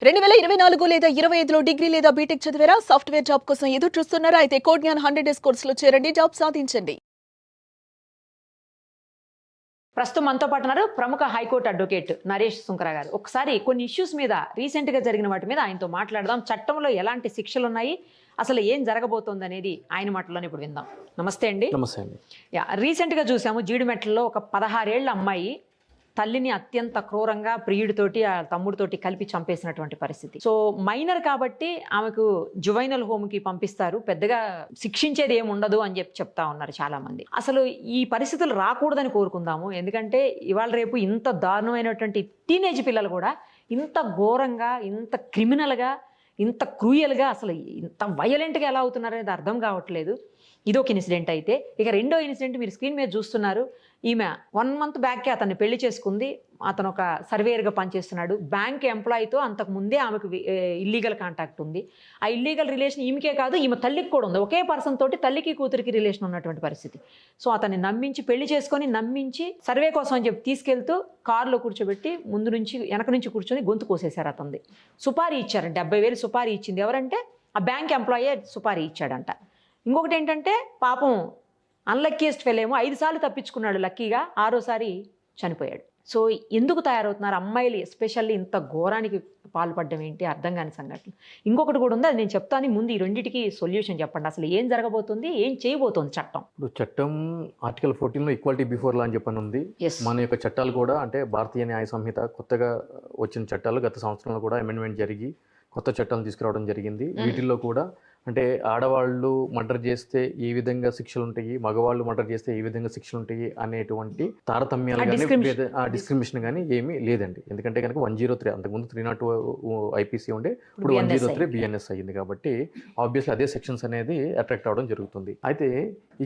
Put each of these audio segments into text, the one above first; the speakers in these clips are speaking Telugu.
2024 లేదా 25లో డిగ్రీ లేదా బీటెక్ చదివారా? సాఫ్ట్‌వేర్ జాబ్ కోసం ఎదురు చూస్తున్నారా? అయితే కోడ్ జ్ఞాన్ 100 డేస్ కోర్సులో చేరండి, జాబ్ సాధించండి. ప్రస్తుతం మనతో పాటు ఉన్నారు ప్రముఖ హైకోర్టు అడ్వకేట్ నరేష్ సుంకర గారు. ఒకసారి కొన్ని ఇష్యూస్ మీద రీసెంట్గా జరిగిన వాటి మీద ఆయనతో మాట్లాడదాం. చట్టంలో ఎలాంటి శిక్షలు ఉన్నాయి, అసలు ఏం జరగబోతోంది అనేది ఆయన మాటల్లోనే ఇప్పుడు విందాం. నమస్తే అండి. నమస్తే అండి. రీసెంట్గా చూసాము జీడిమెట్లలో ఒక 16 ఏళ్ల అమ్మాయి తల్లిని అత్యంత క్రూరంగా ప్రియుడితోటి ఆ తమ్ముడితోటి కలిపి చంపేసినటువంటి పరిస్థితి. సో మైనర్ కాబట్టి ఆమెకు జువైనల్ హోమ్కి పంపిస్తారు, పెద్దగా శిక్షించేది ఏమి ఉండదు అని చెప్తా ఉన్నారు చాలా మంది. అసలు ఈ పరిస్థితులు రాకూడదని కోరుకుందాము. ఎందుకంటే ఇవాళ రేపు ఇంత దారుణమైనటువంటి టీనేజ్ పిల్లలు కూడా ఇంత ఘోరంగా, ఇంత క్రిమినల్గా, ఇంత క్రూయల్గా, అసలు ఇంత వైలెంట్గా ఎలా అవుతున్నారు అనేది అర్థం కావట్లేదు. ఇదొక ఇన్సిడెంట్. అయితే ఇక రెండో ఇన్సిడెంట్ మీరు స్క్రీన్ మీద చూస్తున్నారు. ఈమె 1 మంత్ బ్యాక్కే అతన్ని పెళ్లి చేసుకుంది. అతను ఒక సర్వేయర్గా పనిచేస్తున్నాడు. బ్యాంక్ ఎంప్లాయీతో అంతకు ముందే ఆమెకు ఇల్లీగల్ కాంటాక్ట్ ఉంది. ఆ ఇల్లీగల్ రిలేషన్ ఈమెకే కాదు, ఈమె తల్లికి కూడా ఉంది. ఒకే పర్సన్ తోటి తల్లికి కూతురికి రిలేషన్ ఉన్నటువంటి పరిస్థితి. సో అతన్ని నమ్మించి పెళ్లి చేసుకొని నమ్మించి సర్వే కోసం అని చెప్పి తీసుకెళ్తూ కారులో కూర్చోబెట్టి ముందు నుంచి వెనక నుంచి కూర్చొని గొంతు కోసేశారు అతనిది. సుపారీ ఇచ్చారు, 70,000 సుపారీ ఇచ్చింది. ఎవరంటే ఆ బ్యాంక్ ఎంప్లాయీ సుపారీ ఇచ్చాడంట. ఇంకొకటి ఏంటంటే పాపం అన్లక్కీయెస్ట్ ఫెల్ ఏమో 5 సార్లు తప్పించుకున్నాడు లక్కీగా, 6వసారి చనిపోయాడు. సో ఎందుకు తయారవుతున్నారు అమ్మాయిలు ఎస్పెషల్లీ ఇంత ఘోరానికి పాల్పడడం ఏంటి అర్థం కాని సంఘటన. ఇంకొకటి కూడా ఉంది, అది నేను చెప్తాను. ముందు ఈ రెండింటికి సొల్యూషన్ చెప్పండి. అసలు ఏం జరగబోతుంది, ఏం చేయబోతుంది చట్టం? ఇప్పుడు చట్టం ఆర్టికల్ 14లో ఈక్వాలిటీ బిఫోర్ లా అని చెప్పని ఉంది. మన యొక్క చట్టాలు కూడా అంటే భారతీయ న్యాయ సంహిత కొత్తగా వచ్చిన చట్టాలు గత సంవత్సరంలో కూడా అమెండ్మెంట్ జరిగి కొత్త చట్టాలను తీసుకురావడం జరిగింది. వీటిల్లో కూడా అంటే ఆడవాళ్ళు మర్డర్ చేస్తే ఏ విధంగా శిక్షలు ఉంటాయి, మగవాళ్ళు మర్డర్ చేస్తే ఏ విధంగా శిక్షలు ఉంటాయి అనేటువంటి తారతమ్యాలు కానీ డిస్క్రిమినేషన్ కానీ ఏమీ లేదండి. ఎందుకంటే కనుక 103 అంతకుముందు 302 ఐపీసీ ఉండే, ఇప్పుడు 103 బిఎన్ఎస్ అయ్యింది. కాబట్టి ఆబ్వియస్లీ అదే సెక్షన్స్ అనేది అట్రాక్ట్ అవ్వడం జరుగుతుంది. అయితే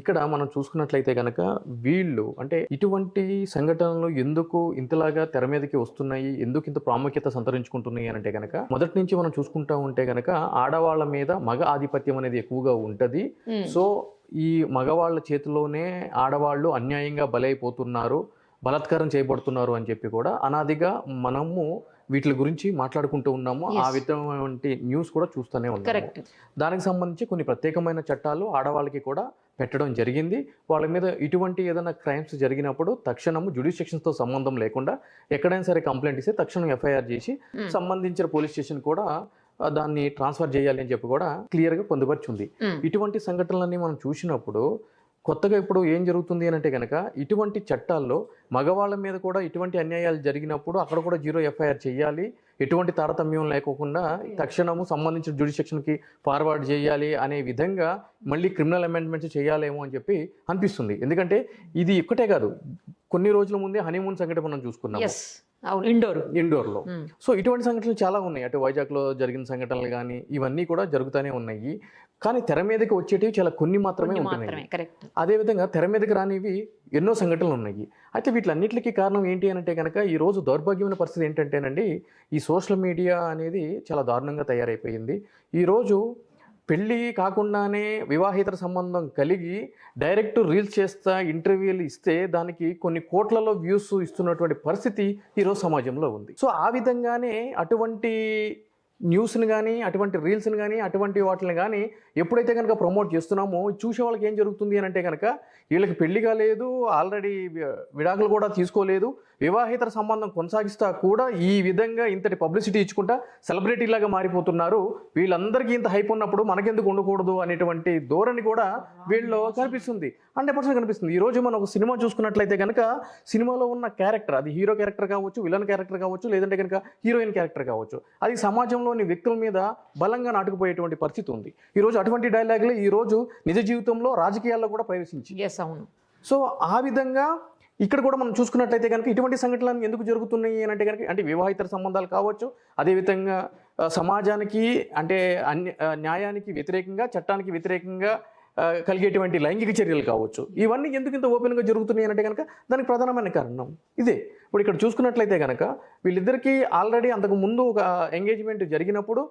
ఇక్కడ మనం చూసుకున్నట్లయితే కనుక వీళ్ళు అంటే ఇటువంటి సంఘటనలు ఎందుకు ఇంతలాగా తెర మీదకి వస్తున్నాయి, ఎందుకు ఇంత ప్రాముఖ్యత సంతరించుకుంటున్నాయి అంటే కనుక మొదటి నుంచి మనం చూసుకుంటా ఉంటే కనుక ఆడవాళ్ళ మీద మగ ఆధిపత్యం అనేది ఎక్కువగా ఉంటది. సో ఈ మగవాళ్ళ చేతిలోనే ఆడవాళ్ళు అన్యాయంగా బలైపోతున్నారు, బలాత్కారం చేయబడుతున్నారు అని చెప్పి కూడా అనాదిగా మనము వీటి గురించి మాట్లాడుకుంటూ ఉన్నాము. ఆ విధమైనటువంటి న్యూస్ కూడా చూస్తూనే ఉన్నాము. దానికి సంబంధించి కొన్ని ప్రత్యేకమైన చట్టాలు ఆడవాళ్ళకి కూడా పెట్టడం జరిగింది. వాళ్ళ మీద ఇటువంటి ఏదైనా క్రైమ్స్ జరిగినప్పుడు తక్షణము జ్యుడిషియక్షన్తో సంబంధం లేకుండా ఎక్కడైనా సరే కంప్లైంట్ ఇస్తే తక్షణం ఎఫ్ఐఆర్ చేసి సంబంధించిన పోలీస్ స్టేషన్ కూడా దాన్ని ట్రాన్స్ఫర్ చేయాలి అని చెప్పి కూడా క్లియర్గా పొందుపరిచింది. ఇటువంటి సంఘటనలన్నీ మనం చూసినప్పుడు కొత్తగా ఇప్పుడు ఏం జరుగుతుంది అని అంటే కనుక ఇటువంటి చట్టాల్లో మగవాళ్ళ మీద కూడా ఇటువంటి అన్యాయాలు జరిగినప్పుడు అక్కడ కూడా 0 ఎఫ్ఐఆర్ చేయాలి, ఎటువంటి తారతమ్యం లేకోకుండా తక్షణము సంబంధించిన జ్యుడిషియక్షన్కి ఫార్వర్డ్ చేయాలి అనే విధంగా మళ్ళీ క్రిమినల్ అమెండ్మెంట్స్ చేయాలేమో అని చెప్పి అనిపిస్తుంది. ఎందుకంటే ఇది ఒక్కటే కాదు, కొన్ని రోజుల ముందే హనీమూన్ సంఘటన మనం చూసుకున్నాం ఇండోర్లో. సో ఇటువంటి సంఘటనలు చాలా ఉన్నాయి. అటు వైజాగ్లో జరిగిన సంఘటనలు కానీ ఇవన్నీ కూడా జరుగుతూనే ఉన్నాయి. కానీ తెర మీదకి వచ్చేటివి చాలా కొన్ని మాత్రమే ఉంటున్నాయి. అదేవిధంగా తెర మీదకి రానివి ఎన్నో సంఘటనలు ఉన్నాయి. అయితే వీటిలన్నిటికీ కారణం ఏంటి అని అంటే కనుక ఈరోజు దౌర్భాగ్యమైన పరిస్థితి ఏంటంటేనండి, ఈ సోషల్ మీడియా అనేది చాలా దారుణంగా తయారైపోయింది. ఈరోజు పెళ్ళి కాకుండానే వివాహేతర సంబంధం కలిగి డైరెక్ట్ రీల్స్ చేస్తా ఇంటర్వ్యూలు ఇస్తే దానికి కొన్ని కోట్లలో వ్యూస్ ఇస్తున్నటువంటి పరిస్థితి ఈరోజు సమాజంలో ఉంది. సో ఆ విధంగానే అటువంటి న్యూస్ని కానీ అటువంటి రీల్స్ని కానీ అటువంటి వాటిని కానీ ఎప్పుడైతే కనుక ప్రమోట్ చేస్తున్నామో చూసే వాళ్ళకి ఏం జరుగుతుంది అని అంటే కనుక వీళ్ళకి పెళ్లి కాలేదు, ఆల్రెడీ విడాకులు కూడా తీసుకోలేదు, వివాహేతర సంబంధం కొనసాగిస్తా కూడా ఈ విధంగా ఇంతటి పబ్లిసిటీ ఇచ్చుకుంటా సెలబ్రిటీలాగా మారిపోతున్నారు. వీళ్ళందరికీ ఇంత హైప్ ఉన్నప్పుడు మనకెందుకు ఉండకూడదు అనేటువంటి ధోరణి కూడా వీళ్ళు కనిపిస్తుంది, 100% కనిపిస్తుంది. ఈరోజు మనం ఒక సినిమా చూసుకున్నట్లయితే కనుక సినిమాలో ఉన్న క్యారెక్టర్, అది హీరో క్యారెక్టర్ కావచ్చు, విలన్ క్యారెక్టర్ కావచ్చు, లేదంటే కనుక హీరోయిన్ క్యారెక్టర్ కావచ్చు, అది సమాజంలోని వ్యక్తుల మీద బలంగా నాటుకుపోయేటువంటి పరిస్థితి ఉంది. ఈరోజు అటువంటి డైలాగులు ఈరోజు నిజ జీవితంలో రాజకీయాల్లో కూడా ప్రవేశించి. సో ఆ విధంగా ఇక్కడ కూడా మనం చూసుకున్నట్లయితే కనుక ఇటువంటి సంఘటనలు ఎందుకు జరుగుతున్నాయి అని అంటే కనుక అంటే వివాహితర సంబంధాలు కావచ్చు, అదేవిధంగా సమాజానికి అంటే న్యాయానికి వ్యతిరేకంగా, చట్టానికి వ్యతిరేకంగా కలిగేటువంటి లైంగిక చర్యలు కావచ్చు, ఇవన్నీ ఎందుకు ఇంత ఓపెన్గా జరుగుతున్నాయి అంటే కనుక దానికి ప్రధానమైన కారణం ఇదే. ఇప్పుడు ఇక్కడ చూసుకున్నట్లయితే కనుక వీళ్ళిద్దరికీ ఆల్రెడీ అంతకు ముందు ఒక ఎంగేజ్మెంట్ జరిగినప్పుడు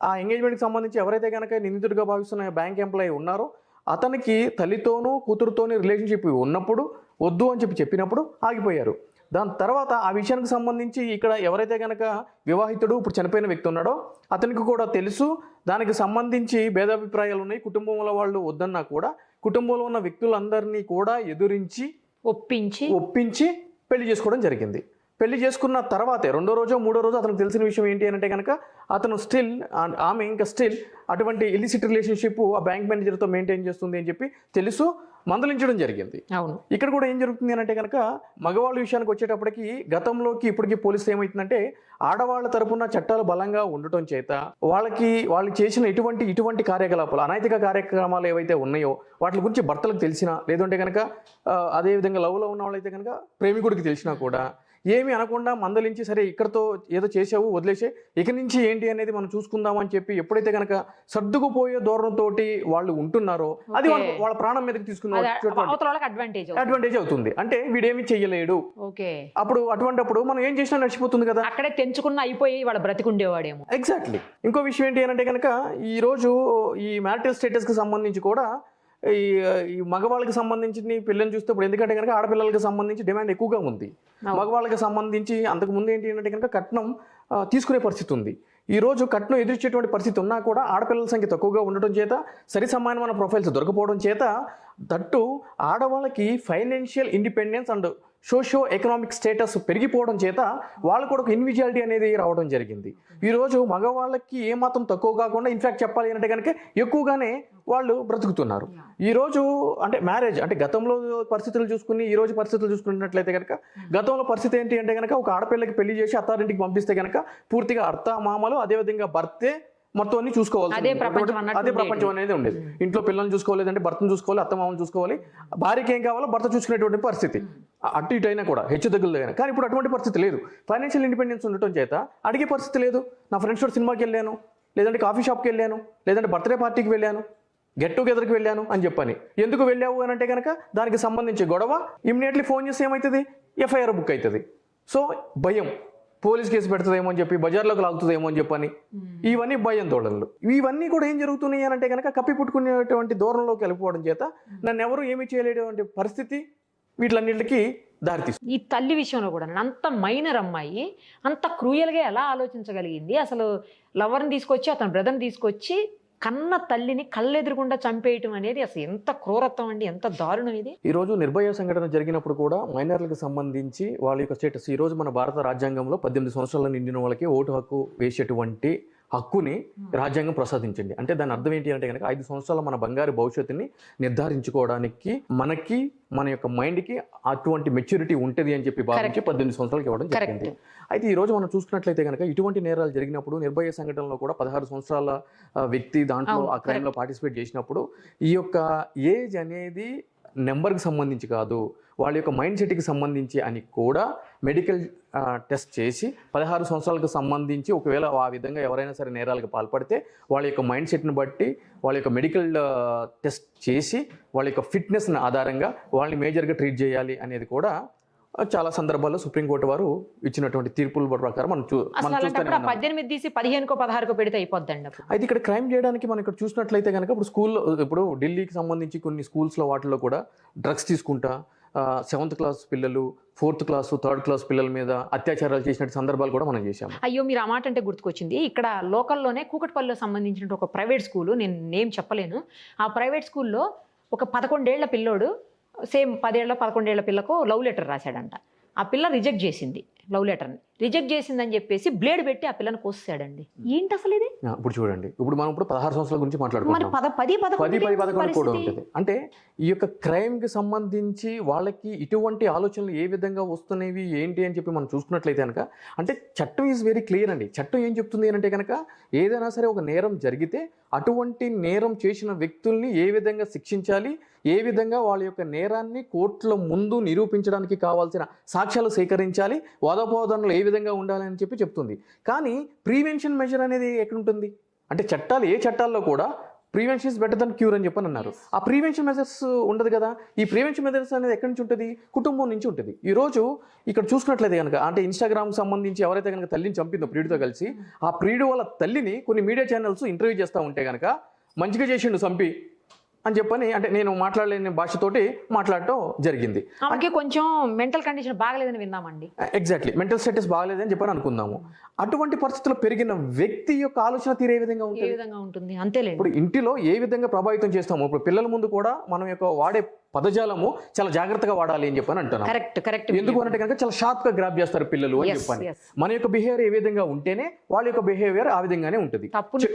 ఆ ఎంగేజ్మెంట్కి సంబంధించి ఎవరైతే కనుక నిందితుడిగా భావిస్తున్న బ్యాంక్ ఎంప్లాయీ ఉన్నారో అతనికి తల్లితోనూ కూతురుతోనూ రిలేషన్షిప్ ఉన్నప్పుడు వద్దు అని చెప్పినప్పుడు ఆగిపోయారు. దాని తర్వాత ఆ విషయానికి సంబంధించి ఇక్కడ ఎవరైతే కనుక వివాహితుడు ఇప్పుడు చనిపోయిన వ్యక్తి ఉన్నాడో అతనికి కూడా తెలుసు, దానికి సంబంధించి భేదాభిప్రాయాలు ఉన్నాయి, కుటుంబంలో వాళ్ళు వద్దన్నా కూడా కుటుంబంలో ఉన్న వ్యక్తులందరినీ కూడా ఎదురించి ఒప్పించి పెళ్లి చేసుకోవడం జరిగింది. పెళ్లి చేసుకున్న తర్వాతే రెండో రోజో మూడో రోజో అతనికి తెలిసిన విషయం ఏంటి అంటే కనుక అతను స్టిల్ ఆమె ఇంకా స్టిల్ అటువంటి ఇల్లిసిట్ రిలేషన్షిప్ ఆ బ్యాంక్ మేనేజర్తో మెయింటైన్ చేస్తుంది అని చెప్పి తెలుసు, మందలించడం జరిగింది. అవును. ఇక్కడ కూడా ఏం జరుగుతుంది అంటే కనుక మగవాళ్ళ విషయానికి వచ్చేటప్పటికి గతంలోకి ఇప్పటికి పోలీసు ఏమవుతుందంటే ఆడవాళ్ళ తరపున చట్టాలు బలంగా ఉండటం చేత వాళ్ళు చేసిన ఇటువంటి కార్యకలాపాలు అనైతిక కార్యక్రమాలు ఏవైతే ఉన్నాయో వాటి గురించి భర్తలకు తెలిసినా లేదంటే కనుక అదేవిధంగా లవ్లో ఉన్న వాళ్ళైతే కనుక ప్రేమికుడికి తెలిసినా కూడా ఏమి అనకుండా మందలించి సరే ఇక్కడతో ఏదో చేసావు వదిలేసే ఇక నుంచి ఏంటి అనేది మనం చూసుకుందామని చెప్పి ఎప్పుడైతే కనుక సర్దుకుపోయే ధోరణితో వాళ్ళు ఉంటున్నారో అది వాళ్ళ ప్రాణం మీదకి తీసుకున్న అడ్వాంటేజ్ అవుతుంది. అంటే వీడేమి చెయ్యలేడు, అప్పుడు అటువంటిప్పుడు మనం ఏం చేసినా నడిచిపోతుంది కదా, అక్కడే తెంచుకున్న అయిపోయి వాళ్ళ బ్రతికుండేవాడేమో. ఎగ్జాక్ట్లీ. ఇంకో విషయం ఏంటి అంటే కనుక ఈ రోజు ఈ మ్యారిటల్ స్టేటస్కి సంబంధించి కూడా ఈ మగవాళ్ళకి సంబంధించి పిల్లల్ని చూస్తే ఇప్పుడు ఎందుకంటే కనుక ఆడపిల్లలకి సంబంధించి డిమాండ్ ఎక్కువగా ఉంది. మగవాళ్ళకి సంబంధించి అంతకు ముందు ఏంటి అంటే కనుక కట్నం తీసుకునే పరిస్థితి ఉంది. ఈ రోజు కట్నం ఎదుర్చేటువంటి పరిస్థితి ఉన్నా కూడా ఆడపిల్లల సంఖ్య తక్కువగా ఉండటం చేత సరి సమానమైన ప్రొఫైల్స్ దొరకపోవడం చేత దట్టు ఆడవాళ్ళకి financial independence and socio economic status పెరిగిపోవడం చేత వాళ్ళు కూడా ఒక ఇండివిజువాలిటీ అనేది రావడం జరిగింది. ఈరోజు మగవాళ్ళకి ఏమాత్రం తక్కువ కాకుండా ఇన్ఫ్యాక్ట్ చెప్పాలి అంటే కనుక ఎక్కువగానే వాళ్ళు బ్రతుకుతున్నారు. ఈరోజు అంటే మ్యారేజ్ అంటే గతంలో పరిస్థితులు చూసుకుని ఈ రోజు పరిస్థితులు చూసుకున్నట్లయితే కనుక గతంలో పరిస్థితి ఏంటి అంటే కనుక ఒక ఆడపిల్లకి పెళ్లి చేసి అత్తారింటికి పంపిస్తే కనుక పూర్తిగా అత్త మామలు అదేవిధంగా భర్తే మొత్తం అన్ని చూసుకోవాలి, అదే ప్రపంచం అనేది ఉండేది. ఇంట్లో పిల్లల్ని చూసుకోలేదంటే భర్తను చూసుకోవాలి, అత్తమామను చూసుకోవాలి, భార్యకి ఏం కావాలో భర్త చూసుకునేటువంటి పరిస్థితి అటు ఇటు అయినా కూడా హెచ్చు తగ్గులు అయినా. కానీ ఇప్పుడు అటువంటి పరిస్థితి లేదు. ఫైనాన్షియల్ ఇండిపెండెన్స్ ఉండటం చేత అడిగే పరిస్థితి లేదు. నా ఫ్రెండ్స్ తోటి సినిమాకి వెళ్ళాను, లేదంటే కాఫీ షాప్కి వెళ్ళాను, లేదంటే బర్త్డే పార్టీకి వెళ్ళాను, గెట్ టుగెదర్కి వెళ్ళాను అని చెప్పని. ఎందుకు వెళ్ళావు అని అంటే కనుక దానికి సంబంధించి గొడవ ఇమ్మీడియట్లీ ఫోన్ చేస్తే ఏమవుతుంది, ఎఫ్ఐఆర్ బుక్ అవుతుంది. సో భయం, పోలీస్ కేసు పెడుతుందేమో అని చెప్పి, బజార్లోకి లాగుతుందేమో అని చెప్పని, ఇవన్నీ భయం తోడలు. ఇవన్నీ కూడా ఏం జరుగుతున్నాయి అని అంటే కనుక కప్పిపుట్టుకునేటువంటి దూరంలోకి వెళ్ళిపోవడం చేత నన్ను ఎవరు ఏమీ చేయలేటువంటి పరిస్థితి వీటిలన్నింటికి దారితీస్తుంది. ఈ తల్లి విషయంలో కూడా అంత మైనర్ అమ్మాయి అంత క్రూయల్గా ఎలా ఆలోచించగలిగింది? అసలు లవర్ని తీసుకొచ్చి అతని బ్రదర్ని తీసుకొచ్చి కన్న తల్లిని కళ్ళెదురుకుండా చంపేయటం అనేది అసలు ఎంత క్రూరత్వం అండి, ఎంత దారుణం ఇది. ఈరోజు నిర్భయ సంఘటన జరిగినప్పుడు కూడా మైనర్లకు సంబంధించి వాళ్ళ యొక్క స్టేటస్ ఈరోజు మన భారత రాజ్యాంగంలో 18 సంవత్సరాల నిండిన వాళ్ళకి ఓటు హక్కు వేసేటువంటి హక్కుని రాజ్యాంగం ప్రసాదించింది. అంటే దాని అర్థం ఏంటి అంటే కనుక 5 సంవత్సరాల మన బంగారు భవిష్యత్తుని నిర్ధారించుకోవడానికి మనకి మన యొక్క మైండ్కి అటువంటి మెచ్యూరిటీ ఉంటుంది అని చెప్పి భావించి 18 సంవత్సరాలకి ఇవ్వడం జరిగింది. అయితే ఈ రోజు మనం చూసుకున్నట్లయితే కనుక ఇటువంటి నేరాలు జరిగినప్పుడు నిర్భయ సంఘటనలో కూడా 16 సంవత్సరాల వ్యక్తి దాంట్లో ఆ క్రైమ్లో పార్టిసిపేట్ చేసినప్పుడు ఈ యొక్క ఏజ్ అనేది నెంబర్కి సంబంధించి కాదు, వాళ్ళ యొక్క మైండ్ సెట్కి సంబంధించి అని కూడా మెడికల్ టెస్ట్ చేసి 16 సంవత్సరాలకు సంబంధించి ఒకవేళ ఆ విధంగా ఎవరైనా సరే నేరాలకు పాల్పడితే వాళ్ళ యొక్క మైండ్ సెట్ని బట్టి వాళ్ళ యొక్క మెడికల్ టెస్ట్ చేసి వాళ్ళ యొక్క ఫిట్నెస్ని ఆధారంగా వాళ్ళని మేజర్గా ట్రీట్ చేయాలి అనేది కూడా చాలా సందర్భాల్లో సుప్రీంకోర్టు వారు ఇచ్చినటువంటి తీర్పుల ప్రకారం మనం చూస్తాం. 18 తీసి 15కో 16కో పెడితే అయిపోద్దండి. అయితే ఇక్కడ క్రైమ్ చేయడానికి మనం ఇక్కడ చూసినట్లయితే కనుక ఇప్పుడు స్కూల్లో ఇప్పుడు ఢిల్లీకి సంబంధించి కొన్ని స్కూల్స్లో వాటిల్లో కూడా డ్రగ్స్ తీసుకుంటా 7th క్లాస్ పిల్లలు 4th క్లాస్ 3rd క్లాస్ పిల్లల మీద అత్యాచారాలు చేసిన సందర్భాలు కూడా మనం చేశాము. అయ్యో మీరు ఆ మాట అంటే గుర్తుకొచ్చింది. ఇక్కడ లోకల్లోనే కూకట్పల్లిలో సంబంధించిన ఒక ప్రైవేట్ స్కూలు, నేను నేమ్ చెప్పలేను, ఆ ప్రైవేట్ స్కూల్లో ఒక 11 ఏళ్ల పిల్లోడు సేమ్ 10 ఏళ్ళ 11 ఏళ్ల పిల్లకు లవ్ లెటర్ రాశాడంట. ఆ పిల్ల రిజెక్ట్ చేసింది, లవ్ లెటర్ని రిజెక్ట్ చేసిందని చెప్పేసి బ్లేడ్ పెట్టి ఆ పిల్లని కోసాడండి. ఏంటి అసలు ఇది? ఇప్పుడు చూడండి, ఇప్పుడు మనం 16 సంవత్సరాల గురించి మాట్లాడుకుంటున్నాం, 10-11 కూడా ఉంటుంది. అంటే ఈ యొక్క క్రైమ్కి సంబంధించి వాళ్ళకి ఇటువంటి ఆలోచనలు ఏ విధంగా వస్తున్నవి ఏంటి అని చెప్పి మనం చూసుకున్నట్లయితే కనుక అంటే చట్టం ఈజ్ వెరీ క్లియర్ అండి. చట్టం ఏం చెప్తుంది అంటే కనుక ఏదైనా సరే ఒక నేరం జరిగితే అటువంటి నేరం చేసిన వ్యక్తుల్ని ఏ విధంగా శిక్షించాలి, ఏ విధంగా వాళ్ళ యొక్క నేరాన్ని కోర్టుల ముందు నిరూపించడానికి కావాల్సిన సాక్ష్యాలు సేకరించాలి, వాదోపవాదనలు ఏ విధంగా ఉండాలని చెప్పి చెప్తుంది. కానీ ప్రివెన్షన్ మెజర్ అనేది ఎక్కడుంటుంది అంటే చట్టాలు ఏ చట్టాల్లో కూడా prevention is better than cure అని చెప్పని అన్నారు. ఆ ప్రివెన్షన్ మెజర్స్ ఉండదు కదా. ఈ ప్రివెన్షన్ మెజర్స్ అనేది ఎక్కడి నుంచి ఉంటుంది? కుటుంబం నుంచి ఉంటుంది. ఈరోజు ఇక్కడ చూసుకున్నట్లయితే కనుక అంటే ఇన్స్టాగ్రామ్కి సంబంధించి ఎవరైతే కనుక తల్లిని చంపిందో ప్రియుడితో కలిసి, ఆ ప్రియుడు వాళ్ళ తల్లిని కొన్ని మీడియా ఛానల్స్ ఇంటర్వ్యూ చేస్తూ ఉంటే కనుక మంచిగా చేసిండు చంపి, అని చెప్పని అంటే నేను మాట్లాడలేని భాషతోటి మాట్లాడటం జరిగింది. ఆమెకి కొంచెం మెంటల్ కండిషన్ బాగలేదని విన్నామండి. ఎగ్జాక్ట్లీ మెంటల్ స్టేటస్ బాగలేదని చెప్పని అనుకుందాము. అటువంటి పరిస్థితుల్లో పెరిగిన వ్యక్తి యొక్క ఆలోచన తీరు ఏ విధంగా ఏ ఉంటుంది? విధంగా ఉంటుంది అంతేలేండి. ఇప్పుడు ఇంటిలో ఏ విధంగా ప్రభావితం చేస్తాము, ఇప్పుడు పిల్లల ముందు కూడా మనం యొక్క వాడే పదజాలము చాలా జాగ్రత్తగా వాడాలి అని చెప్పని అంటున్నాం. కరెక్ట్. ఎందుకు అంటే కనుక చాలా షార్ప్ గా గ్రాప్ చేస్తారు పిల్లలు అని చెప్పని. మన యొక్క బిహేవియర్ ఏ విధంగా ఉంటేనే వాళ్ళ యొక్క బిహేవియర్ ఆ విధంగానే ఉంటుంది.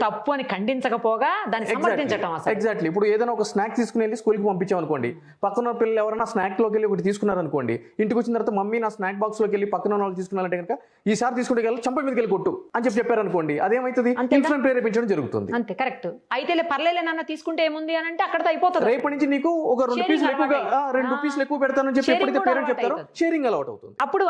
తప్పు అని ఖండించకపోగా దాన్ని సమర్థించడం. ఎగ్జాక్ట్లీ. ఇప్పుడు ఏదైనా ఒక స్నాక్ తీసుకుని వెళ్ళి స్కూల్కి పంపించాం అనుకోండి, పక్కన పిల్లలు ఎవరైనా స్నాక్ లోకి వెళ్ళి ఒకటి తీసుకున్నారు అనుకోండి, ఇంటికి వచ్చిన తర్వాత మమ్మీ నా స్నాక్ బాక్స్ లోకి వెళ్ళి పక్కన వాళ్ళు తీసుకున్నారంటే కనుక ఈసారి తీసుకుంటే వెళ్ళి చంప మీదకి వెళ్ళి కొట్టు అని చెప్పారు అనుకోండి, అదేమైతుంది ఇన్ఫ్లుయెన్స్ ప్రేరేపించడం జరుగుతుంది. అంతే కరెక్ట్. అయితే పర్లేదు నాన్న తీసుకుంటే ఏముంది అని అంటే అక్కడతో అయిపోతుంది. రేపటి నుంచి నీకు ఒక 2 రూపీస్ ఎక్కువ పెడతానని చెప్పి ఎప్పుడైతే పేరెంట్ చెప్తారో షేరింగ్ అలవాట్ అవుతుంది. అప్పుడు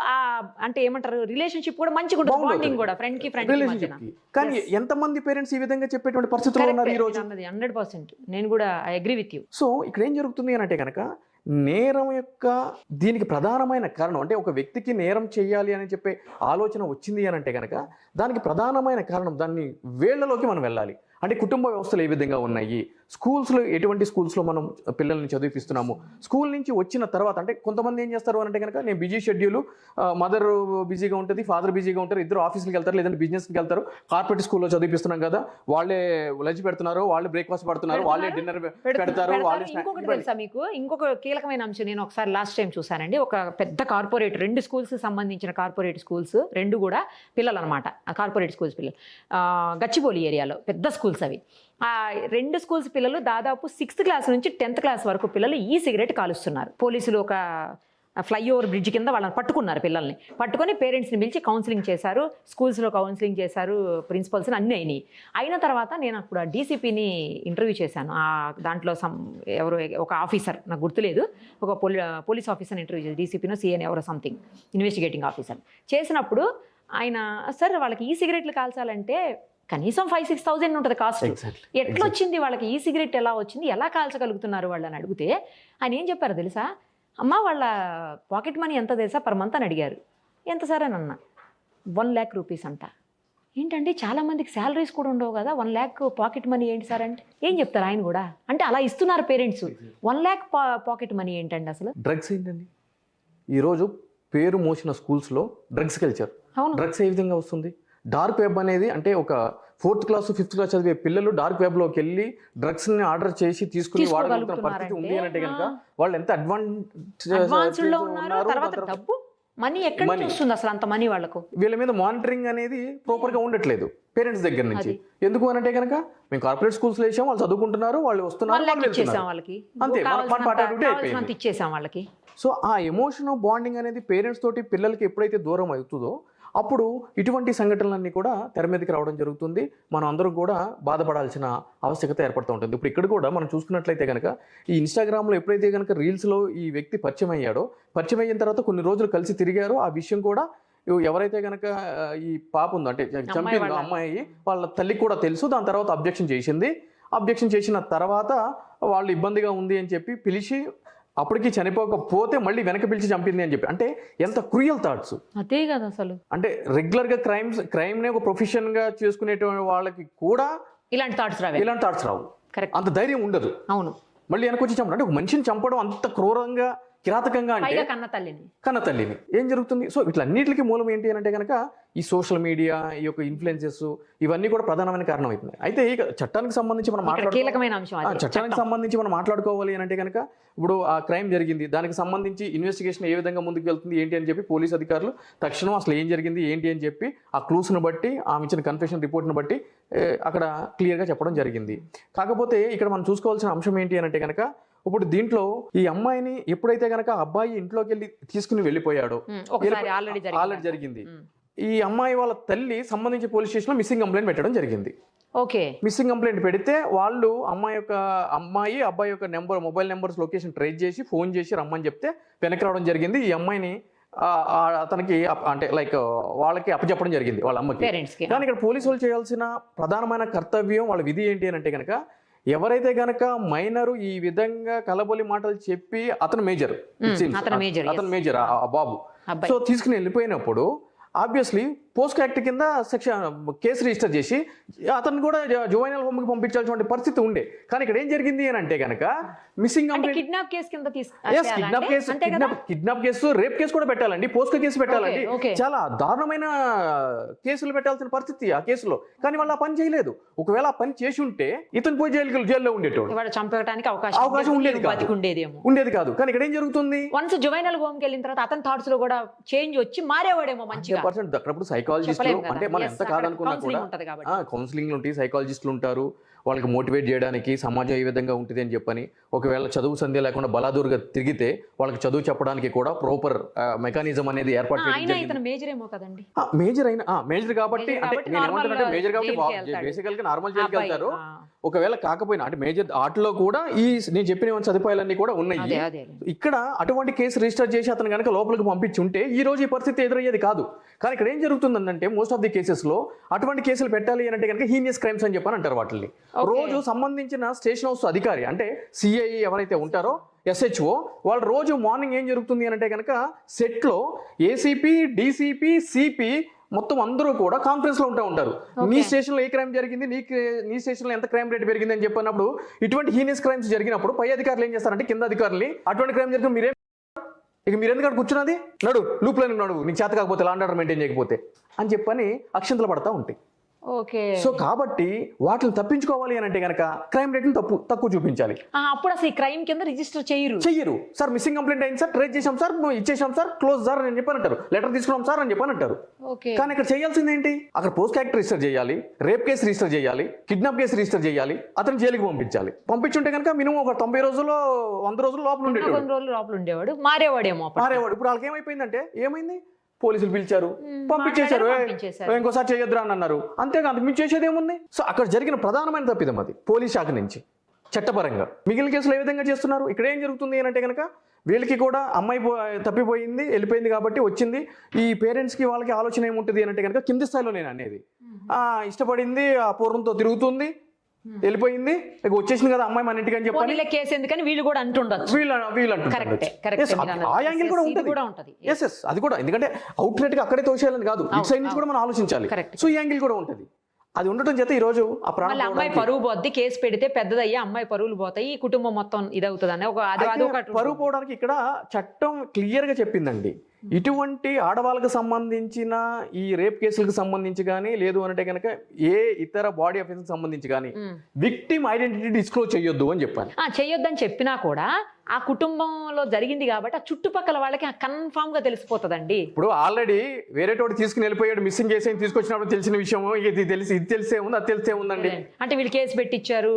అంటే ఏమంటారు రిలేషన్షిప్ కూడా మంచిగా ఉంటుంది, బాండింగ్ కూడా ఫ్రెండ్ కి రిలేషన్షిప్. కానీ ఎంతమంది పేరెంట్స్ ఈ విధంగా చెప్పేటువంటి పరిస్థితుల్లో ఉన్నారు ఈ రోజు? 100% నేను కూడా I agree with you. So ఇక్కడ ఏం జరుగుతుంది అని అంటే కనుక నేరం యొక్క దీనికి ప్రధానమైన కారణం అంటే ఒక వ్యక్తికి నేరం చేయాలి అని చెప్పే ఆలోచన వచ్చింది అని అంటే కనుక దానికి ప్రధానమైన కారణం దాన్ని వేళ్లలోకి మనం వెళ్ళాలి. అంటే కుటుంబ వ్యవస్థలు ఏ విధంగా ఉన్నాయి, స్కూల్స్లో ఎటువంటి స్కూల్స్లో మనం పిల్లల్ని చదివిస్తున్నాము, స్కూల్ నుంచి వచ్చిన తర్వాత అంటే కొంతమంది ఏం చేస్తారు అని అంటే కనుక నేను బిజీ షెడ్యూల్, మదర్ బిజీగా ఉంటుంది, ఫాదర్ బిజీగా ఉంటారు, ఇద్దరు ఆఫీస్కి వెళ్తారు లేదంటే బిజినెస్కి వెళ్తారు, కార్పొరేట్ స్కూల్లో చదివిస్తున్నాం కదా, వాళ్ళే లంచ్ పెడుతున్నారు, వాళ్ళే బ్రేక్ఫాస్ట్ పెడుతున్నారు, వాళ్ళే డిన్నర్ పెడతారు, వాళ్ళే. ఇంకొకటి తెలుసా మీకు, ఇంకొక కీలకమైన అంశం నేను ఒకసారి లాస్ట్ టైం చూసానండి. ఒక పెద్ద కార్పొరేట్ 2 స్కూల్స్ సంబంధించిన కార్పొరేట్ స్కూల్స్ 2 కూడా పిల్లలు అనమాట, కార్పొరేట్ స్కూల్స్ పిల్లలు, గచ్చిబౌలి ఏరియాలో పెద్ద స్కూల్స్ అవి. ఆ 2 స్కూల్స్ పిల్లలు దాదాపు 6th క్లాస్ నుంచి 10th క్లాస్ వరకు పిల్లలు ఈ సిగరెట్ కాలుస్తున్నారు. పోలీసులు ఒక ఫ్లైఓవర్ బ్రిడ్జ్ కింద వాళ్ళని పట్టుకున్నారు, పిల్లల్ని పట్టుకొని పేరెంట్స్ని పిలిచి కౌన్సిలింగ్ చేశారు, స్కూల్స్లో కౌన్సిలింగ్ చేశారు, ప్రిన్సిపల్స్ని అన్నీ అయినాయి. అయిన తర్వాత నేను అప్పుడు డీసీపీని ఇంటర్వ్యూ చేశాను. దాంట్లో ఎవరు ఒక ఆఫీసర్ నాకు గుర్తులేదు, ఒక పోలీస్ ఆఫీసర్ని ఇంటర్వ్యూ చేశాను, డీసీపీనో సీఎన్ ఎవరో సంథింగ్ ఇన్వెస్టిగేటింగ్ ఆఫీసర్. చేసినప్పుడు ఆయన సార్ వాళ్ళకి ఈ సిగరెట్లు కాల్చాలంటే కనీసం 5-6 thousand ఉంటుంది కాస్ట్. ఎట్లా వచ్చింది వాళ్ళకి ఈ సిగరెట్, ఎలా వచ్చింది, ఎలా కాల్చగలుగుతున్నారు వాళ్ళు అని అడిగితే ఆయన ఏం చెప్పారు తెలుసా, అమ్మ వాళ్ళ పాకెట్ మనీ ఎంత తెలుసా పర్ మంత్ అని అడిగారు. ఎంత సార్ అని అన్నా, 1 lakh rupees అంట. ఏంటంటే చాలామందికి శాలరీస్ కూడా ఉండవు కదా, 1 lakh పాకెట్ మనీ ఏంటి సార్ అంటే ఏం చెప్తారు ఆయన కూడా, అంటే అలా ఇస్తున్నారు పేరెంట్స్. 1 lakh పాకెట్ మనీ ఏంటండి అసలు? డ్రగ్స్ ఏంటండి ఈరోజు పేరు మోసిన స్కూల్స్లో డ్రగ్స్ కల్చర్. డ్రగ్స్ ఏ విధంగా వస్తుంది? డార్క్ వెబ్ అనేది అంటే ఒక 4th క్లాస్ 5th క్లాస్ చదివే పిల్లలు డార్క్ వెబ్లోకి వెళ్ళి డ్రగ్స్ని ఆర్డర్ చేసి తీసుకుని వాడగలుగుతున్న పరిస్థితి ఉంది అంటే కనుక వాళ్ళు ఎంత అడ్వాన్స్డ్లో ఉన్నారు. తర్వాత డబ్బు మనీ ఎక్కడి నుంచి వస్తుంది అసలు అంత మనీ వాళ్ళకు? వీళ్ళ మీద మానిటరింగ్ అనేది ప్రాపర్గా ఉండట్లేదు పేరెంట్స్ దగ్గర నుంచి. ఎందుకు అనంటే కనుక మేము కార్పొరేట్ స్కూల్స్ లో వేసాం, వాళ్ళు చదువుకుంటున్నారు, వాళ్ళు వస్తున్నారు, అంతే ఇచ్చేసాం వాళ్ళకి. సో ఆ ఎమోషన్ బాండింగ్ అనేది పేరెంట్స్ తోటి పిల్లలకి ఎప్పుడైతే దూరం అవుతుందో అప్పుడు ఇటువంటి సంఘటనలన్నీ కూడా తెర మీదకి రావడం జరుగుతుంది. మనం అందరం కూడా బాధపడాల్సిన ఆవశ్యకత ఏర్పడుతూ ఉంటుంది. ఇప్పుడు ఇక్కడ కూడా మనం చూసుకున్నట్లయితే కనుక ఈ ఇన్స్టాగ్రామ్లో ఎప్పుడైతే కనుక రీల్స్లో ఈ వ్యక్తి పరిచయం అయ్యాడో, పరిచయం అయిన తర్వాత కొన్ని రోజులు కలిసి తిరిగారో, ఆ విషయం కూడా ఎవరైతే కనుక ఈ పాప ఉందో అంటే చంపిన అమ్మాయి వాళ్ళ తల్లికి కూడా తెలుసు. దాని తర్వాత అబ్జెక్షన్ చేసింది. అబ్జెక్షన్ చేసిన తర్వాత వాళ్ళు ఇబ్బందిగా ఉంది అని చెప్పి పిలిచి అప్పటికి చనిపోకపోతే మళ్ళీ వెనక పిలిచి చంపింది అని చెప్పి, అంటే ఎంత క్రూయల్ థాట్స్. అదే కదా అసలు. అంటే రెగ్యులర్గా క్రైమ్నే ఒక ప్రొఫెషన్గా చేసుకునేటువంటి వాళ్ళకి కూడా ఇలాంటి థాట్స్ రావు, అంత ధైర్యం ఉండదు. అవును, మళ్ళీ వెనకొచ్చి చంపడం అంటే ఒక మనిషిని చంపడం అంత క్రూరంగా కిరాతకంగా అంటే కన్న తల్లిని ఏం జరుగుతుంది? సో ఇట్లన్నిటికీ మూలం ఏంటి అని అంటే కనుక ఈ సోషల్ మీడియా, ఈ యొక్క ఇన్ఫ్లుయెన్సెస్, ఇవన్నీ కూడా ప్రధానమైన కారణం అవుతుంది. అయితే ఈ చట్టానికి సంబంధించి మనం మాట్లాడుకోవాలి అని అంటే కనుక ఇప్పుడు ఆ క్రైమ్ జరిగింది, దానికి సంబంధించి ఇన్వెస్టిగేషన్ ఏ విధంగా ముందుకు వెళ్తుంది ఏంటి అని చెప్పి పోలీస్ అధికారులు తక్షణం అసలు ఏం జరిగింది ఏంటి అని చెప్పి ఆ క్లూస్ను బట్టి, ఆమె ఇచ్చిన కన్ఫెషన్ రిపోర్ట్ను బట్టి అక్కడ క్లియర్గా చెప్పడం జరిగింది. కాకపోతే ఇక్కడ మనం చూసుకోవాల్సిన అంశం ఏంటి అని అంటే కనుక ఇప్పుడు దీంట్లో ఈ అమ్మాయిని ఎప్పుడైతే కనుక అబ్బాయి ఇంట్లోకి వెళ్ళి తీసుకుని వెళ్ళిపోయాడో, ఆల్రెడీ జరిగింది, ఈ అమ్మాయి వాళ్ళ తల్లి సంబంధించి పోలీస్ స్టేషన్లో మిస్సింగ్ కంప్లైంట్ పెట్టడం జరిగింది. మిస్సింగ్ కంప్లైంట్ పెడితే వాళ్ళు అమ్మాయి అబ్బాయి యొక్క మొబైల్ నెంబర్స్ లొకేషన్ ట్రేస్ చేసి ఫోన్ చేసి రమ్మని చెప్తే వెనక్కి రావడం జరిగింది. ఈ అమ్మాయిని అతనికి అంటే లైక్ వాళ్ళకి అప్పచెప్పడం జరిగింది, వాళ్ళ అమ్మకి. కానీ ఇక్కడ పోలీసు వాళ్ళు చేయాల్సిన ప్రధానమైన కర్తవ్యం, వాళ్ళ విధి ఏంటి అని అంటే కనుక ఎవరైతే గనక మైనరు ఈ విధంగా కలబొలి మాటలు చెప్పి అతను మేజర్ ఆ బాబు సో తీసుకుని వెళ్ళిపోయినప్పుడు ఆబ్వియస్లీ పోస్కో యాక్ట్ కింద కేసు రిజిస్టర్ చేసి అతను కూడా జువైనల్ హోమ్కి పంపించాల్సిన పరిస్థితి ఉండే. కానీ ఇక్కడ ఏం జరిగింది అని అంటే కనుక మిస్సింగ్ కిడ్నాప్ కేసు కింద కిడ్నాప్ కేసు, రేప్ కేసు కూడా పెట్టాలండి, పోస్కో కేసు పెట్టాలండి, చాలా దారుణమైన కేసులు పెట్టాల్సిన పరిస్థితి ఆ కేసులో. కానీ వాళ్ళు ఆ పని చేయలేదు. ఒకవేళ ఆ పని చేసి ఉంటే ఇతను పోయి జైల్లో ఉండేటోడు, చంపడానికి అవకాశం ఉండేది కాదు. కానీ ఇక్కడ ఏం జరుగుతుంది, వన్స్ జువైనల్ హోమ్ కి వెళ్ళిన తర్వాత అతని థాట్స్ లో కూడా చేంజ్ వచ్చి మారేవాడేమో మంచిగా. అక్కడప్పుడు సైకాలజిస్టులు అంటే మనం ఎంత కాదనుకున్నా కూడా కౌన్సిలింగ్ ఉంటాయి, సైకాలజిస్టులు ఉంటారు, వాళ్ళకి మోటివేట్ చేయడానికి సమాజం ఏ విధంగా ఉంటుంది అని చెప్పని. ఒకవేళ చదువు సంధ్య లేకుండా బలాదూరుగా తిరిగితే వాళ్ళకి చదువు చెప్పడానికి కూడా ప్రాపర్ మెకానిజం అనేది ఏర్పాటు మేజర్ కాబట్టి అంటే నేను ఏమంటానంటే మేజర్ కాబట్టి బేసికల్గా నార్మల్ జైలుకి వెళ్తారు. ఒకవేళ కాకపోయినా అంటే మేజర్ ఆటలో కూడా ఈ నేను చెప్పిన సదుపాయాలన్నీ కూడా ఉన్నాయి. ఇక్కడ అటువంటి కేసు రిజిస్టర్ చేసి అతను కనుక లోపలికి పంపించి ఉంటే ఈ రోజు ఈ పరిస్థితి ఎదురయ్యేది కాదు. కానీ ఇక్కడ ఏం జరుగుతుందంటే మోస్ట్ ఆఫ్ ది కేసెస్ లో అటువంటి కేసులు పెట్టాలి అంటే కనుక హీనియస్ క్రైమ్స్ అని చెప్పని అంటారు వాటిని. రోజు సంబంధించిన స్టేషన్ హౌస్ అధికారి అంటే సిఐ ఎవరైతే ఉంటారో SHO వాళ్ళు రోజు మార్నింగ్ ఏం జరుగుతుంది అంటే కనుక సెట్లో ఏసీపీ, డీసీపీ, సిపి మొత్తం అందరూ కూడా కాన్ఫరెన్స్ లో ఉంటారు. నీ స్టేషన్ లో ఏ క్రైమ్ జరిగింది, నీ స్టేషన్ లో ఎంత క్రైమ్ రేట్ పెరిగింది అని చెప్పినప్పుడు ఇటువంటి హీనియస్ క్రైమ్స్ జరిగినప్పుడు పై అధికారులు ఏం చేస్తారంటే కింద అధికారులు అటువంటి క్రైమ్ జరిగిన మీరు ఎందుకంటే కూర్చున్నది లూప్ లైన్ నడువు, నీకు చేత కాకపోతే లా అండ్ ఆర్డర్ మెయింటైన్ చేయకపోతే అని చెప్పని అక్షంతలు పడతా ఉంటాయి. సో కాబట్టి వాటిని తప్పించుకోవాలి అని అంటే కనుక క్రైమ్ రేట్ తక్కువ చూపించాలి. అప్పుడు అసలు ఈ క్రైమ్ కింద రిజిస్టర్ చెయ్యరు. సార్ మిస్సింగ్ కంప్లైంట్ అయింది సార్, ట్రేస్ చేసాం సార్, ఇచ్చేసాం సార్, క్లోజ్ సార్ అని చెప్పని అంటారు, లెటర్ తీసుకున్నాం సార్ అని చెప్పని అంటారు. కానీ ఇక్కడ చేయాల్సింది ఏంటి, అక్కడ పోస్ట్ యాక్ట్ రిజిస్టర్ చేయాలి, రేప్ కేసు రిజిస్టర్ చేయాలి, కిడ్నాప్ కేసు రిజిస్టర్ చేయాలి, అతను జైలుకి పంపించుంటే కనుక మినిమం ఒక 90 రోజుల్లో 100 రోజులు లోపల ఉండేవాడు, మారేవాడేమో. ఇప్పుడు వాళ్ళకి ఏమైపోయిందంటే ఏమైంది, పోలీసులు పిలిచారు, పంపించేశారు, ఇంకోసారి చేయొద్దురా అని అన్నారు, అంతేకాదు మీరు చేసేది ఏముంది. సో అక్కడ జరిగిన ప్రధానమైన తప్పిదం అది పోలీస్ శాఖ నుంచి చట్టపరంగా. మిగిలిన కేసులు ఏ విధంగా చేస్తున్నారు, ఇక్కడ ఏం జరుగుతుంది అంటే కనుక వీళ్ళకి కూడా అమ్మాయి తప్పిపోయింది, వెళ్ళిపోయింది కాబట్టి వచ్చింది. ఈ పేరెంట్స్కి వాళ్ళకి ఆలోచన ఏముంటుంది అంటే కనుక కింది స్థాయిలో నేను అనేది ఇష్టపడింది, ఆ పూర్వంతో తిరుగుతుంది, వెళ్ళిపోయింది, ఇక వచ్చేసింది కదా అమ్మాయి మన ఇంటికి అని చెప్పి కేసు ఎందుకని వీళ్ళు కూడా అంటుండొచ్చు. ఆ యాంగిల్ కూడా ఉంటుంది. అది కూడా ఎందుకంటే అవుట్లెట్ గా అక్కడే తోసేయాలని కాదు, ఇటు సైడ్ నుంచి కూడా మనం ఆలోచించాలి. సో ఈ యాంగిల్ కూడా ఉంటుంది. అది ఉండటం చేత ఈ రోజు ఆ అమ్మాయి పరువు పోద్ది, కేసు పెడితే పెద్దదయ్యా అమ్మాయి పరువులు పోతాయి, ఈ కుటుంబం మొత్తం ఇదవుతుంది అని పరువు పోవడానికి ఇక్కడ చట్టం క్లియర్ గా చెప్పిందండి. ఇటువంటి ఆడవాళ్ళకు సంబంధించిన ఈ రేప్ కేసులకు సంబంధించి కానీ లేదు అంటే కనుక ఏ ఇతర బాడీ అఫెన్స్ సంబంధించి కానీ విక్టిమ్ ఐడెంటిటీ డిస్క్లోజ్ చేయొద్దు అని చెప్పాను. చేయొద్దని చెప్పినా కూడా ఆ కుటుంబంలో జరిగింది కాబట్టి ఆ చుట్టుపక్కల వాళ్ళకి కన్ఫామ్ గా తెలిసిపోతుందండి. ఇప్పుడు ఆల్రెడీ వేరే తోటి తీసుకుని వెళ్ళిపోయాడు, మిస్సింగ్ చేసి తీసుకొచ్చినప్పుడు తెలిసిన విషయం ఇది తెలిసే ఉంది, అది తెలిసే ఉందండి. అంటే వీళ్ళు కేసు పెట్టించారు,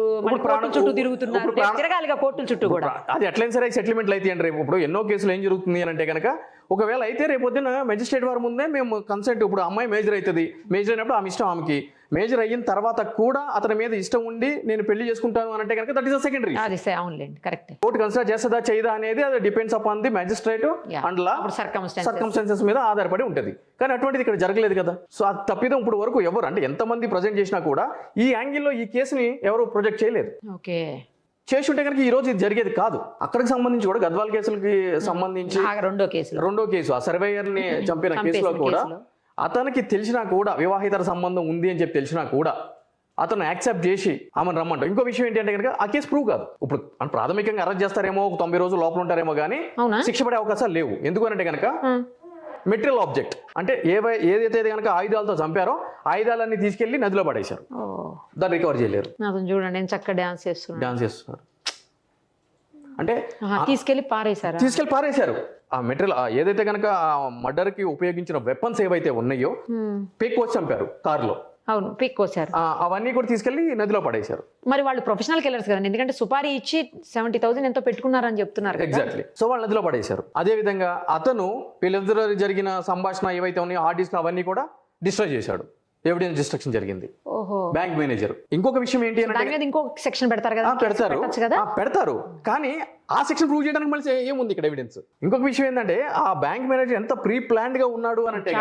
చుట్టూ తిరుగుతున్నారు, తిరగాలిగా కోర్టుల చుట్టూ కూడా. అది ఎట్లయినా సరే సెటిల్మెంట్లు అయితే అండి. రేపు ఇప్పుడు ఎన్నో కేసులు ఏం జరుగుతుంది అని అంటే కనుక ఒకవేళ అయితే రేపొద్దున మెజిస్ట్రేట్ వారి ముందే మేము కన్సెంట్, ఇప్పుడు అమ్మాయి మేజర్ అవుతుంది, మేజర్ అయినప్పుడు ఆమె ఇష్టం, ఆమెకి మేజర్ అయిన తర్వాత కూడా అతని మీద ఇష్టం ఉండి నేను పెళ్లి చేసుకుంటాను అని అంటే కనుక that is secondary. Court consider చేస్తుందా చేయదా అనేది అది depends upon the magistrate and law circumstances మీద ఆధారపడి ఉంటుంది. కానీ అటువంటిది ఇక్కడ జరగలేదు కదా. సో అది తప్పిదం ఇప్పుడు వరకు ఎవరు అంటే ఎంతమంది ప్రజెంట్ చేసినా కూడా ఈ యాంగిల్లో ఈ కేసుని ఎవరు ప్రొజెక్ట్ చేయలేదు. చేసి ఉంటే కనుక ఈ రోజు ఇది జరిగేది కాదు. అక్కడికి సంబంధించి కూడా గద్వాల్ కేసులకి సంబంధించి రెండో కేసు ఆ సర్వేయర్ ని చంపిన కేసులో కూడా అతనికి తెలిసినా కూడా వివాహితర సంబంధం ఉంది అని చెప్పి తెలిసినా కూడా అతను యాక్సెప్ట్ చేసి ఆమెను రమ్మంటాం. ఇంకో విషయం ఏంటి అంటే కనుక ఆ కేసు ప్రూవ్ కాదు. ఇప్పుడు ప్రాథమికంగా అరెస్ట్ చేస్తారేమో, 90 రోజులు లోపల ఉంటారేమో కానీ శిక్ష పడే అవకాశాలు లేవు. ఎందుకంటే కనుక మెటీరియల్ ఆబ్జెక్ట్ అంటే ఏదైతే కనుక ఆయుధాలతో చంపారో ఆయుధాలన్నీ తీసుకెళ్లి నదిలో పడేశారు, దాన్ని రికవర్ చేయలేరు. చూడండి చక్కగా డాన్స్ చేస్తున్నారు అంటే తీసుకెళ్లి పారేశారు. ఆ మెటీరియల్ ఏదైతే కనుక మర్డర్ కి ఉపయోగించిన వెపన్స్ ఏవైతే ఉన్నాయో పీక్కోసి చంపారు కారులో. అవును, పీక్కోసారు. అవన్నీ కూడా తీసుకెళ్లి నదిలో పడేశారు. మరి వాళ్ళు ప్రొఫెషనల్ కిల్లర్స్ కదండి, ఎందుకంటే సుపారీ ఇచ్చి 70,000 ఎంతో పెట్టుకున్నారని చెప్తున్నారు. ఎగ్జాక్ట్లీ. సో వాళ్ళు నదిలో పడేశారు. అదే విధంగా అతను వీళ్ళిద్దరూ జరిగిన సంభాషణ ఏవైతే ఉన్నాయో హార్డ్ డిస్క్ అవన్నీ కూడా డిస్ట్రాయ్ చేశాడు. ఎవిడెన్స్ డిస్ట్రక్షన్ జరిగింది. Bank manager. ఇంకొక విషయం ఏంటి అంటే ఇంకొక సెక్షన్ పెడతారు కదా, పెడతారు కానీ ఆ సెక్షన్ ప్రూవ్ చేయడానికి మళ్ళీ ఏముంది ఇక్కడ ఎవిడెన్స్. ఇంకొక విషయం ఏంటంటే ఆ బ్యాంక్ మేనేజర్ ఎంత ప్రీ ప్లాన్డ్ గా ఉన్నాడు అంటే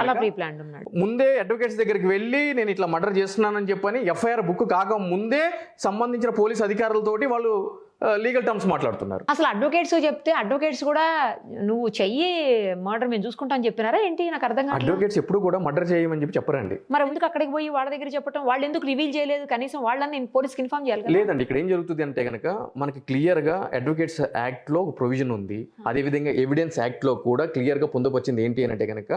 ముందే అడ్వకేట్స్ దగ్గరికి వెళ్ళి నేను ఇట్లా మర్డర్ చేస్తున్నానని చెప్పని ఎఫ్ఐఆర్ బుక్ కాక ముందే సంబంధించిన పోలీస్ అధికారులతోటి వాళ్ళు లీగల్ టర్మ్స్ మాట్లాడుతున్నారు. అసలు అడ్వకేట్స్ చెప్తే అడ్వకేట్స్ కూడా నువ్వు చెయ్యి మర్డర్ మేము చూసుకుంటా అని చెప్పినారా ఏంటి? నాకు అర్థం కాదు. అడ్వకేట్స్ ఎప్పుడు కూడా మర్డర్ చేయమని చెప్పి చెప్పరండి. మరి ఎందుకు అక్కడికి పోయి వాళ్ళ దగ్గర చెప్పడం? వాళ్ళు ఎందుకు రివీల్ చేయలేదు? కనీసం వాళ్ళని పోలీస్కి ఇన్ఫార్మ్ చేయాలి. లేదండి, ఇక్కడ ఏం జరుగుతుంది అంటే కనుక మనకి క్లియర్ గా అడ్వకేట్స్ యాక్ట్ లో ఒక ప్రొవిజన్ ఉంది. అదేవిధంగా ఎవిడెన్స్ యాక్ట్ లో కూడా క్లియర్ గా పొందుపరిచింది ఏంటి అంటే కనుక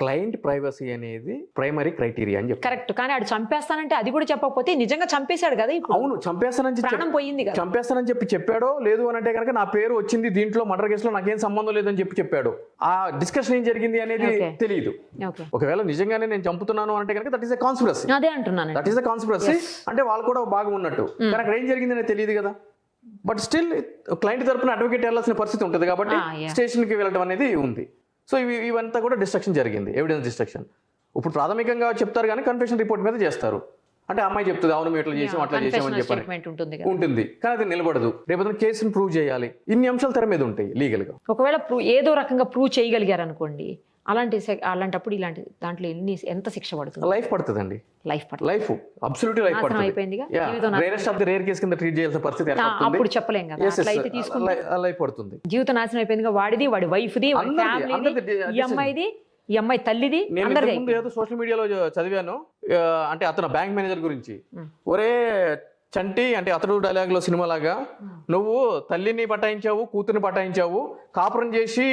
క్లయింట్ ప్రైవసీ అనేది ప్రైమరీ క్రైటీరియా అని చెప్పి. కరెక్ట్. కానీ ఆడు చంపేస్తానంటే అది కూడా చెప్పకపోతే నిజంగా చంపేశాడు కదా. అవును, చంపేస్తానని పోయింది కదా. చంపేస్తానని చెప్పి చెప్పాడో లేదు అని అంటే కనుక నా పేరు వచ్చింది దీంట్లో మర్డర్ కేసులో నాకేం సంబంధం లేదని చెప్పి చెప్పాడు. ఆ డిస్కషన్ ఏం జరిగింది అనేది తెలియదు. ఒకవేళ నిజంగానే నేను చంపుతున్నాను అంటే కనుక దట్ ఈస్ ఎ కాన్స్పిరసీ. అదే అంటున్నాను, దట్ ఈస్ ఎ కాన్స్పిరసీ. అంటే వాళ్ళు కూడా భాగం ఉన్నట్టు. కానీ అక్కడ ఏం జరిగింది అనేది తెలియదు కదా. బట్ స్టిల్ క్లయింట్ తరపున అడ్వకేట్ వెళ్ళాల్సిన పరిస్థితి ఉంటుంది కాబట్టి స్టేషన్కి వెళ్ళడం అనేది ఉంది. సో ఇవంతా కూడా డిస్ట్రక్షన్ జరిగింది, ఎవిడెన్స్ డిస్ట్రక్షన్. ఇప్పుడు ప్రాథమికంగా చెప్తారు కానీ కన్ఫెషన్ రిపోర్ట్ మీద చేస్తారు. అంటే అమ్మాయి చెప్తుంది అవును మేము ఇట్లా చేసాం అట్లా చేసామని చెప్పని ఉంటుంది. కానీ అది నిలబడదు. రేపు కేసును ప్రూవ్ చేయాలి. ఇన్ని అంశాలు తెర మీద ఉంటాయి లీగల్ గా. ఒకవేళ ఏదో రకంగా ప్రూవ్ చేయగలిగారు అనుకోండి, అలాంటప్పుడు ఇలాంటి దాంట్లో ఎంత శిక్ష పడుతుంది? లైఫ్ పడుతుందండి. లైఫ్ అబ్సల్యూట్లీ లైఫ్ పడుతుంది. Rarest of the rare case కింద ట్రీట్ చేయాల్సిన పరిస్థితి అప్పుడు చెప్పలేం కదా. లైఫ్ పడుతుంది. జీవితం నాశనం అయిపోయింది. వాడిది, వాడి వైఫ్ది, వాడి ఫ్యామిలీది, ఈ అమ్మాయిది, ఈ అమ్మాయి తల్లిది. నేను ఏదో సోషల్ మీడియాలో చదివాను. అంటే అతను బ్యాంక్ మేనేజర్ గురించి, ఒరే చంటి అంటే అతడు డైలాగ్ లో సినిమా లాగా, నువ్వు తల్లిని పటాయించావు, కూతుర్ని పటాయించావు, కాపురం చేసి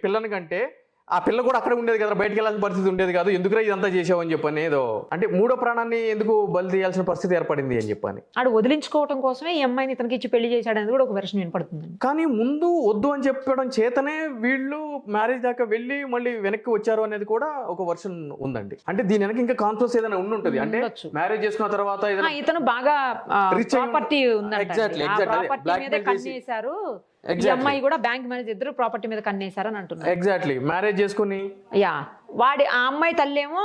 పిల్లని కంటే ఆ పిల్ల కూడా అక్కడ ఉండేది కదా, బయటకు వెళ్ళాల్సిన పరిస్థితి ఉండేది కాదు, ఎందుకురా ఇదంతా చేసావు అని చెప్పని ఏదో అంటే మూడో ప్రాణాన్ని ఎందుకు బలి తీయాల్సిన పరిస్థితి ఏర్పడింది అని చెప్పని ఆడు వదిలించుకోవడం కోసమే ఈ అమ్మాయిని ఇతనికి ఇచ్చి పెళ్లి చేశాడనేది కూడా ఒక వెర్షన్ వినపడుతుంది. కానీ ముందు వద్దు అని చెప్పడం చేతనే వీళ్ళు మ్యారేజ్ దాకా వెళ్ళి మళ్ళీ వెనక్కి వచ్చారు అనేది కూడా ఒక వెర్షన్ ఉందండి. అంటే దీని వెనక ఇంకా కాన్ఫ్రెన్స్ ఏదైనా ఉంటుంది. అంటే మ్యారేజ్ చేసుకున్న తర్వాత ఇతను బాగా ప్రాపర్టీ కన్నేశారు, ఈ అమ్మాయి కూడా బ్యాంక్ మేనేజర్, ఇద్దరు ప్రాపర్టీ మీద కన్నేశారని అంటున్నారు. ఎగ్జాక్ట్లీ మ్యారేజ్ చేసుకుని ఆ అమ్మాయి తల్లేమో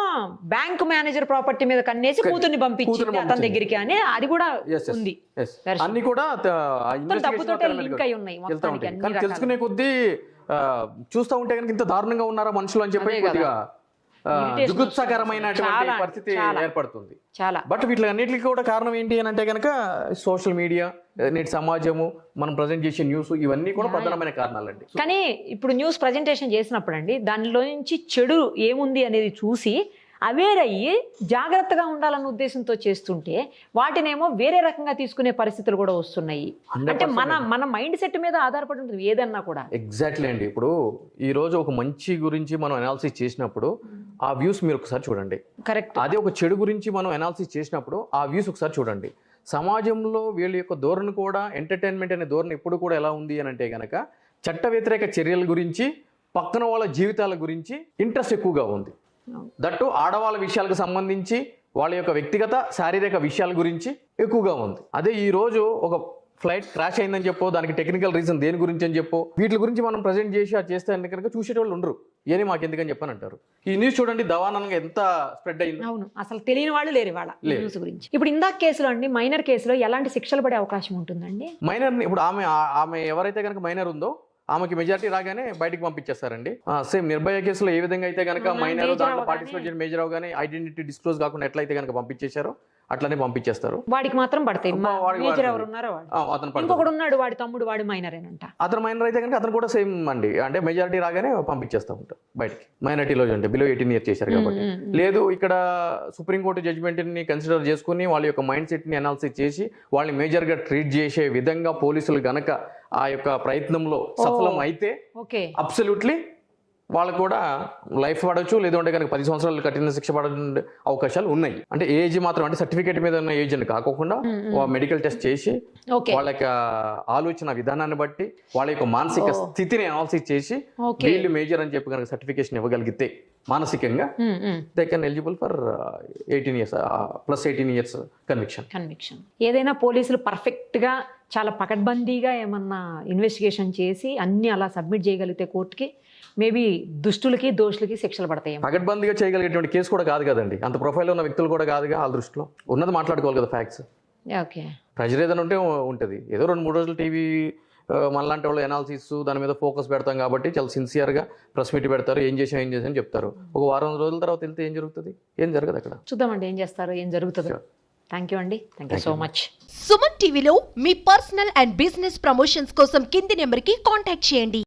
బ్యాంక్ మేనేజర్ ప్రాపర్టీ మీద కన్నేసి కూతుర్ని పంపించింది అతని దగ్గరికి అని అది కూడా ఉంది. అన్ని కూడా డబ్బుతోటే లింక్ అయి ఉన్నాయి. తెలుసుకునే కొద్దీ చూస్తూ ఉంటే కనుక ఇంత దారుణంగా ఉన్నారా మనుషులు అని చెప్పి కొద్దిగా జుగుత్సాకరమైనటువంటి పరిస్థితి ఏర్పడుతుంది. బట్ వీటిలన్నిటికీ కూడా కారణం ఏంటి అని అంటే కనుక సోషల్ మీడియా, నేటి సమాజము, మనం ప్రజెంట్ చేసే న్యూస్, ఇవన్నీ కూడా ప్రధానమైన కారణాలండి. కానీ ఇప్పుడు న్యూస్ ప్రజెంటేషన్ చేసినప్పుడు అండి దానిలో నుంచి చెడు ఏముంది అనేది చూసి అవేర్ అయ్యి జాగ్రత్తగా ఉండాలన్న ఉద్దేశంతో చేస్తుంటే వాటినేమో వేరే రకంగా తీసుకునే పరిస్థితులు కూడా వస్తున్నాయి. అంటే మన మైండ్ సెట్ మీద ఆధారపడి ఉంటుంది ఏదన్నా కూడా. ఎగ్జాక్ట్లీ అండి. ఇప్పుడు ఈ రోజు ఒక మంచి గురించి మనం అనాలిసిస్ చేసినప్పుడు ఆ వ్యూస్ మీరు ఒకసారి చూడండి. కరెక్ట్. అదే ఒక చెడు గురించి మనం అనాలిసిస్ చేసినప్పుడు ఆ వ్యూస్ ఒకసారి చూడండి. సమాజంలో వీళ్ళ యొక్క ధోరణి కూడా, ఎంటర్టైన్మెంట్ అనే ధోరణి ఎప్పుడు కూడా ఎలా ఉంది అని అంటే కనుక చట్ట వ్యతిరేక చర్యల గురించి, పక్కన వాళ్ళ జీవితాల గురించి ఇంట్రెస్ట్ ఎక్కువగా ఉంది. దట్టు ఆడవాళ్ళ విషయాలకు సంబంధించి వాళ్ళ యొక్క వ్యక్తిగత శారీరక విషయాల గురించి ఎక్కువగా ఉంది. అదే ఈ రోజు ఒక ఫ్లైట్ క్రాష్ అయిందని చెప్పో, దానికి టెక్నికల్ రీజన్ దేని గురించి అని చెప్పో, వీటి గురించి మనం ప్రజెంట్ చేసి అది చేస్తే కనుక చూసేటోళ్ళు ఉండరు. ఏది మాకు ఎందుకని చెప్పని అంటారు. ఈ న్యూస్ చూడండి దవానంగా ఎంత స్ప్రెడ్ అయింది. అవును, అసలు తెలియని వాళ్ళు లేరు వాళ్ళ న్యూస్ గురించి. ఇప్పుడు ఇందాక కేసులో అండి, మైనర్ కేసులో ఎలాంటి శిక్షలు పడే అవకాశం ఉంటుందండి? మైనర్ ఇప్పుడు ఆమె ఎవరైతే కనుక మైనర్ ఉందో ఆమెకి మెజారిటీ రాగానే బయటకు పంపించేస్తారండి. సేమ్ నిర్భయ కేసులో ఏ విధంగా అయితే కనుక మైనర్ దాంట్లో పార్టిసిపేట్ చేయడం మేజర్ అవగానే ఐడెంటిటీ డిస్క్లోజ్ కాకుండా ఎట్లయితే కనుక పంపించేశారో అట్లనే పంపించేస్తారు. వాడికి మాత్రం పడతాయి. ఇంకొకడు ఉన్నాడు వాడి తమ్ముడు, వాడి మైనరేనంట. అతను మైనర్ అయితే కనుక అతను కూడా సేమ్ అండి. అంటే మెజారిటీ రాగానే పంపించేస్తా ఉంటారు బయటికి. మైనారిటీలో అంటే బిలో 18 years చేశారు కాబట్టి. లేదు ఇక్కడ సుప్రీంకోర్టు జడ్జిమెంట్ ని కన్సిడర్ చేసుకుని వాళ్ళ యొక్క మైండ్ సెట్ ని అనాలిసిస్ చేసి వాళ్ళని మేజర్ గా ట్రీట్ చేసే విధంగా పోలీసులు గనక ఆ యొక్క ప్రయత్నంలో సఫలం అయితే అబ్సల్యూట్లీ వాళ్ళు కూడా లైఫ్ పడవచ్చు, లేదంటే కనుక 10 సంవత్సరాలు కఠిన శిక్ష పడే అవకాశాలు ఉన్నాయి. అంటే ఏజ్ మాత్రం అంటే సర్టిఫికేట్ మీద ఉన్న ఏజ్ అని కాకుండా మెడికల్ టెస్ట్ చేసి వాళ్ళ యొక్క ఆలోచన విధానాన్ని బట్టి వాళ్ళ యొక్క మానసిక స్థితిని అనాలిసిస్ చేసి వీళ్ళు మేజర్ అని చెప్పి కనుక సర్టిఫికేషన్ ఇవ్వగలిగితే మానసికంగా they can eligible for 18 years plus 18 years conviction. ఏదైనా పోలీసులు పర్ఫెక్ట్ గా చాలా పకడ్బందీగా ఏమన్నా ఇన్వెస్టిగేషన్ చేసి అన్ని అలా సబ్మిట్ చేయగలిగితే కోర్టుకి మేబీ దుష్టులకి దోషులకి శిక్షలు పడతాయి. పకడ్బందీగా చేయగలిగేటువంటి కేసు కూడా కాదు కదండి, అంత ప్రొఫైల్ ఉన్న వ్యక్తులు కూడా కాదుగా. వాళ్ళ దృష్టిలో ఉన్నది మాట్లాడుకోవాలి కదా, ఫ్యాక్ట్స్. ప్రెజర్ ఏదైనా ఉంటే ఉంటుంది. ఏదో 2-3 రోజులు టీవీ మనలాంటి వాళ్ళు అనాలిసిస్ దాని మీద ఫోకస్ పెడతాం కాబట్టి చాలా సిన్సియర్గా ప్రెస్ మీట్ పెడతారు, ఏం చేసాం చెప్తారు. ఒక వారం రోజుల తర్వాత వెళ్తే ఏం జరుగుతుంది? ఏం జరగదు అక్కడ. చూద్దామండి ఏం చేస్తారు, ఏం జరుగుతుందో. థ్యాంక్ యూ అండి, thank you so much. Suman టీవీలో మీ పర్సనల్ అండ్ బిజినెస్ ప్రమోషన్స్ కోసం కింది నెంబర్కి కాంటాక్ట్ చేయండి.